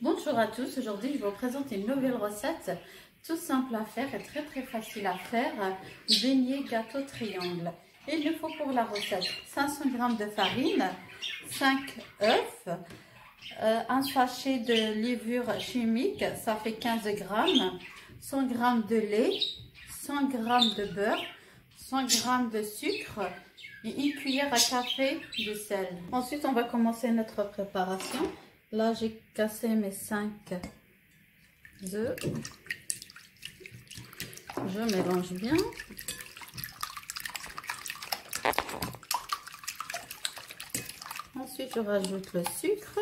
Bonjour à tous, aujourd'hui je vais vous présenter une nouvelle recette tout simple à faire et très facile à faire, beignet gâteau triangle. Et il nous faut pour la recette 500 g de farine, 5 œufs, un sachet de levure chimique, ça fait 15 g, 100 g de lait, 100 g de beurre, 100 g de sucre et une cuillère à café de sel. Ensuite on va commencer notre préparation. Là, j'ai cassé mes 5 œufs. Je mélange bien. Ensuite, je rajoute le sucre,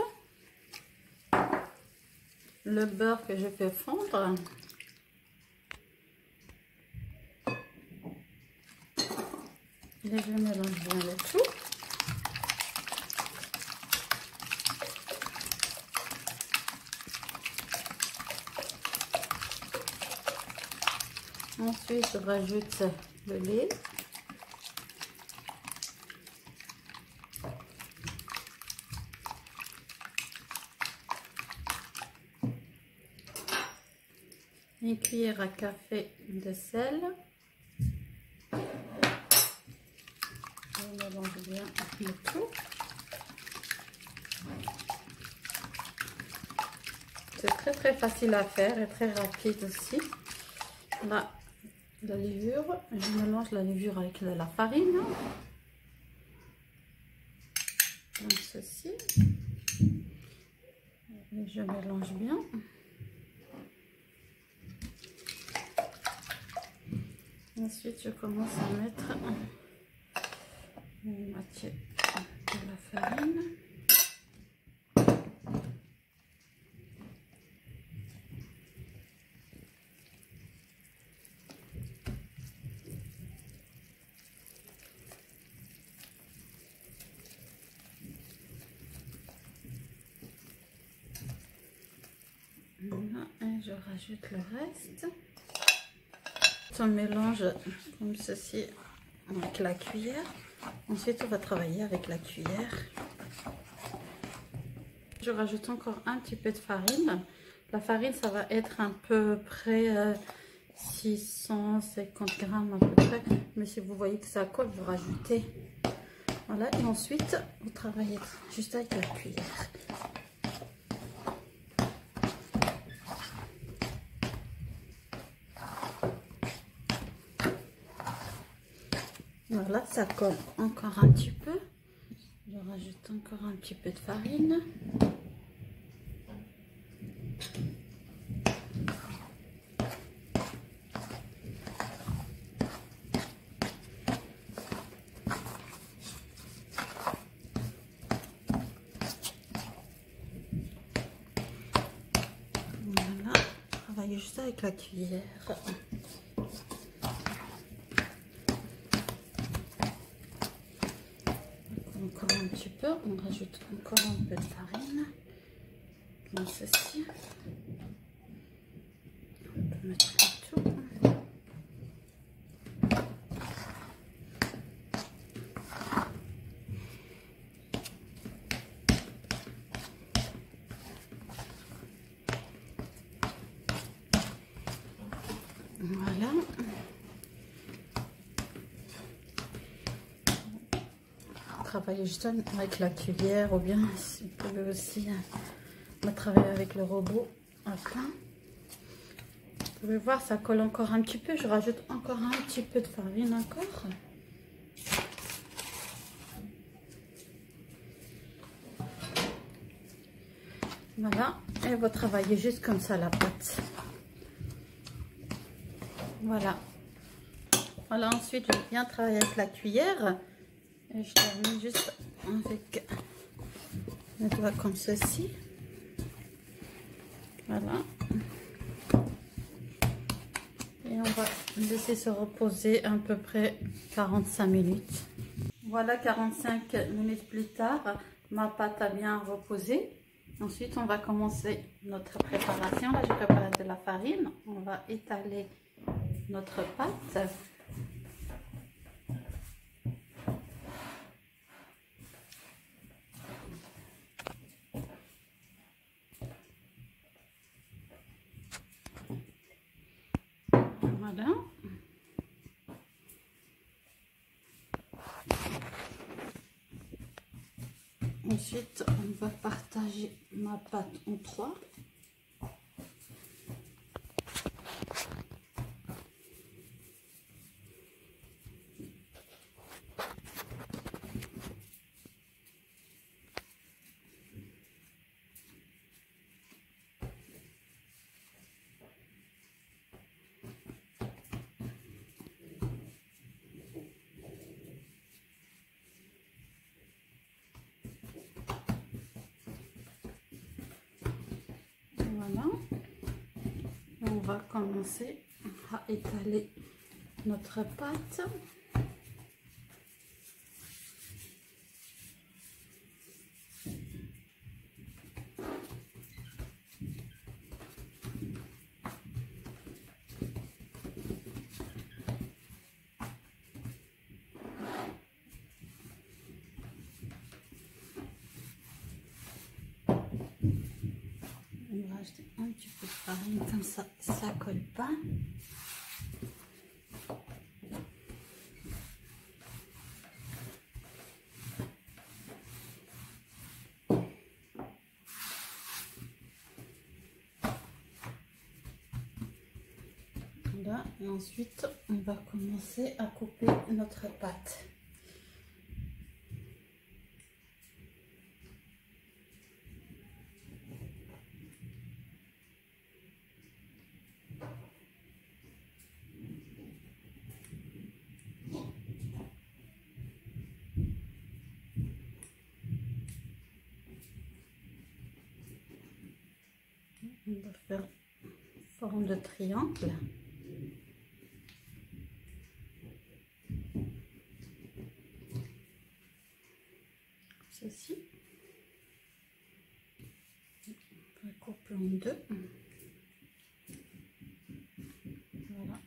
le beurre que je fais fondre. Et je mélange bien le tout. Ensuite, je rajoute le lait. Une cuillère à café de sel. Je mélange bien le tout. C'est très facile à faire et très rapide aussi. Là, la levure, je mélange la levure avec la farine, comme ceci, et je mélange bien. Ensuite, je commence à mettre une moitié de la farine. Voilà, et je rajoute le reste. On mélange comme ceci avec la cuillère. Ensuite, on va travailler avec la cuillère. Je rajoute encore un petit peu de farine. La farine, ça va être à peu près 650 grammes à peu près. Mais si vous voyez que ça colle, vous rajoutez. Voilà, et ensuite, vous travaillez juste avec la cuillère. Voilà, ça colle encore un petit peu. Je rajoute encore un petit peu de farine. Voilà, travaille juste avec la cuillère. Encore un petit peu, on rajoute encore un peu de farine, comme ceci. On peut mettre le tout. Voilà. Travailler juste avec la cuillère, ou bien vous pouvez aussi travailler avec le robot à plein. Vous pouvez voir, ça colle encore un petit peu. Je rajoute encore un petit peu de farine encore. Voilà, et vous travaillez juste comme ça la pâte. Voilà. Voilà, ensuite je viens travailler avec la cuillère. Et je termine juste avec le doigt comme ceci. Voilà. Et on va laisser se reposer à peu près 45 minutes. Voilà, 45 minutes plus tard, ma pâte a bien reposé. Ensuite, on va commencer notre préparation. Là, j'ai préparé de la farine. On va étaler notre pâte. Ensuite, on va partager ma pâte en trois. Voilà. On va commencer à étaler notre pâte. On va ajouter un petit peu de farine, comme ça, ça colle pas. Voilà, et ensuite, on va commencer à couper notre pâte. On va faire forme de triangle. Ceci. On va couper en deux. Voilà.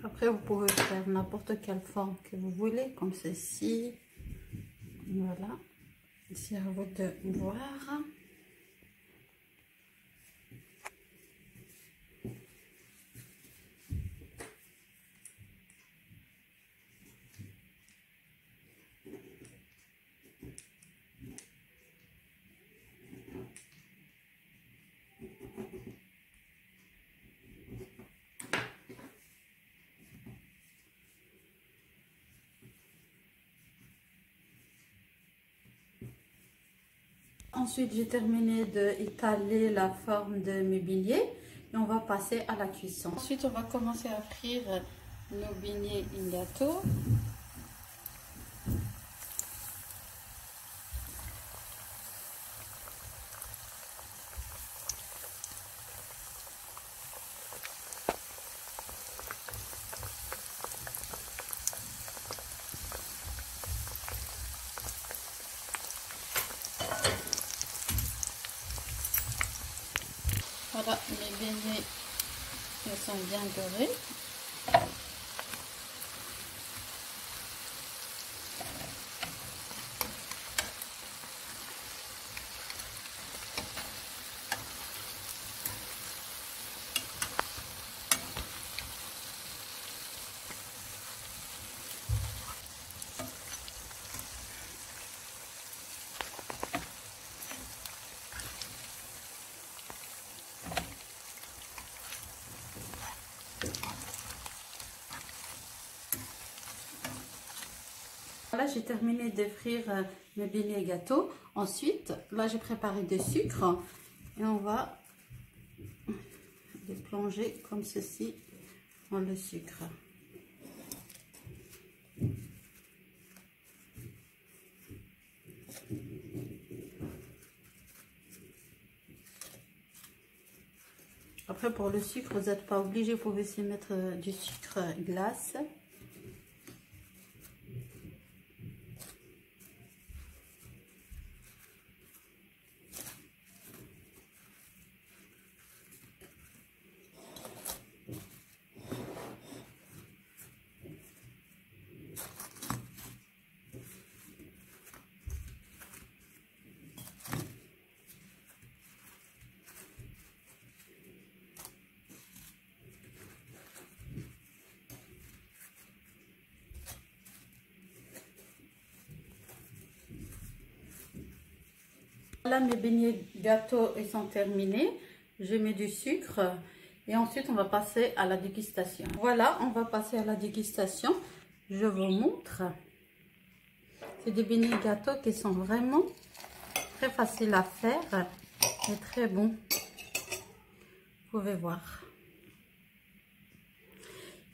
Après, vous pouvez faire n'importe quelle forme que vous voulez, comme ceci. Voilà. C'est à vous de voir. Ensuite, j'ai terminé d'étaler la forme de mes beignets et on va passer à la cuisson. Ensuite, on va commencer à frire nos beignets in gâteau. Voilà, mes beignets sont bien dorés. Là, j'ai terminé de frire mes beignets gâteaux. Ensuite, là, j'ai préparé des sucres et on va les plonger comme ceci dans le sucre. Après, pour le sucre, vous n'êtes pas obligé, vous pouvez aussi mettre du sucre glace. Voilà, mes beignets gâteaux ils sont terminés. Je mets du sucre et ensuite on va passer à la dégustation. Voilà, on va passer à la dégustation. Je vous montre. C'est des beignets gâteaux qui sont vraiment très faciles à faire et très bons. Vous pouvez voir.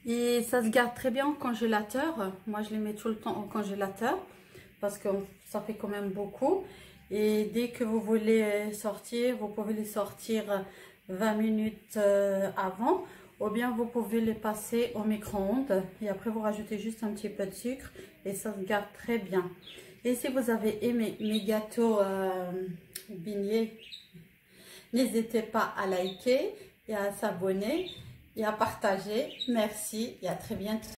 Et ça se garde très bien au congélateur. Moi, je les mets tout le temps au congélateur parce que ça fait quand même beaucoup. Et dès que vous voulez sortir, vous pouvez les sortir 20 minutes avant. Ou bien vous pouvez les passer au micro-ondes. Et après, vous rajoutez juste un petit peu de sucre. Et ça se garde très bien. Et si vous avez aimé mes gâteaux beignets, n'hésitez pas à liker et à s'abonner et à partager. Merci et à très bientôt.